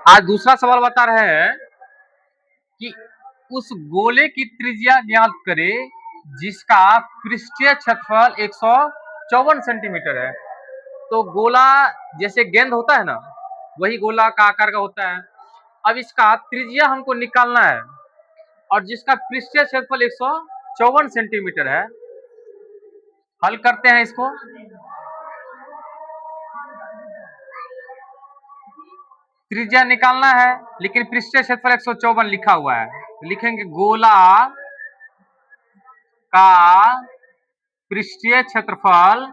आज दूसरा सवाल बता रहे हैं कि उस गोले की त्रिज्या ज्ञात करें जिसका पृष्ठीय क्षेत्रफल 154 सेंटीमीटर है। तो गोला जैसे गेंद होता है ना, वही गोला का आकार का होता है। अब इसका त्रिज्या हमको निकालना है और जिसका पृष्ठीय क्षेत्रफल 154 सेंटीमीटर है। हल करते हैं इसको। त्रिज्या निकालना है लेकिन पृष्ठीय क्षेत्रफल 154 लिखा हुआ है। लिखेंगे गोला का पृष्ठीय क्षेत्रफल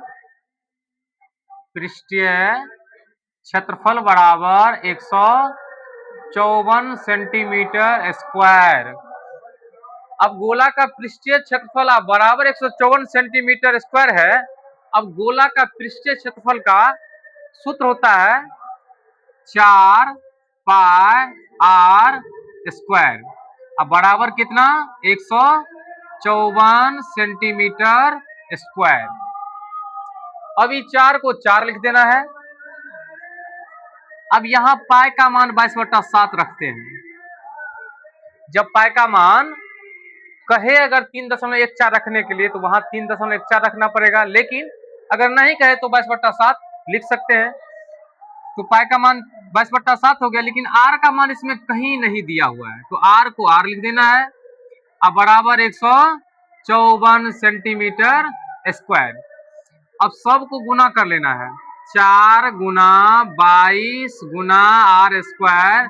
बराबर 154 सेंटीमीटर स्क्वायर। अब गोला का पृष्ठीय क्षेत्रफल बराबर 154 सेंटीमीटर स्क्वायर है। अब गोला का पृष्ठीय क्षेत्रफल का सूत्र होता है 4 पाई आर स्क्वायर। अब बराबर कितना 154 सेंटीमीटर स्क्वायर। अब इस 4 को 4 लिख देना है। अब यहां पाई का मान 22/7 रखते हैं। जब पाई का मान कहे अगर 3.14 रखने के लिए तो वहां 3.14 रखना पड़ेगा, लेकिन अगर नहीं कहे तो 22/7 लिख सकते हैं। तो पाई का मान 22/7 हो गया, लेकिन आर का मान इसमें कहीं नहीं दिया हुआ है तो आर को आर लिख देना है। अब बराबर 154 सेंटीमीटर स्क्वायर। अब सबको गुना कर लेना है। 4 गुना 22 गुना आर स्क्वायर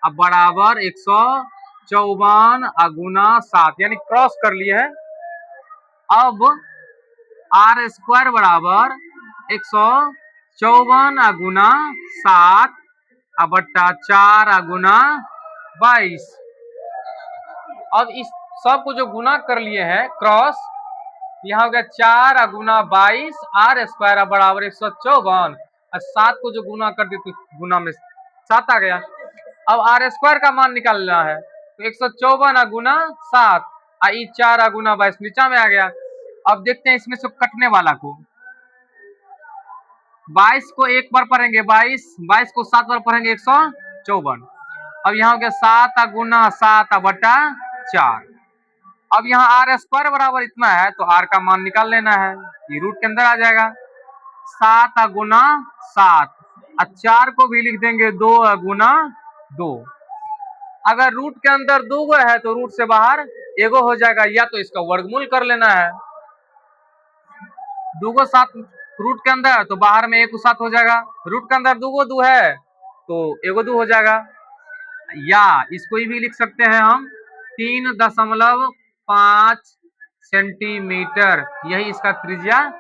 अब बराबर 154 गुना 7, यानी क्रॉस कर लिए हैं। अब आर स्क्वायर बराबर 154 गुना 7 बट्टा 4 गुना 22। अब इस सब को जो गुना कर लिए हैं क्रॉस, यहाँ हो गया 4 गुना 22 आर स्क्वायर बराबर 154 और 7 को जो गुना कर दिए तो गुना में 7 आ गया। अब आर स्क्वायर का मान निकालना है तो 154 गुना 7 और 4 गुना 22 नीचा में आ गया। अब देखते हैं इसमें से कटने वाला को। 22 को एक बार पढ़ेंगे 22 को 7 बार पढ़ेंगे 154। अब यहाँ हो गया 7 गुना 7 बटा 4। अब यहाँ आर स्क्वायर बराबर इतना है तो आर का मान निकाल लेना है, ये रूट के अंदर आ जाएगा। 7 गुना 7 और 4 को भी लिख देंगे 2 गुना 2। अगर रूट के अंदर 2 गो है तो रूट से बाहर एगो हो जाएगा, या तो इसका वर्गमूल कर लेना है। 2 गो 7 रूट के अंदर तो बाहर में 1 को 7 हो जाएगा। रूट के अंदर 2 गो 2 है तो एगो 2 हो जाएगा। या इसको भी लिख सकते हैं हम 3.5 सेंटीमीटर, यही इसका त्रिज्या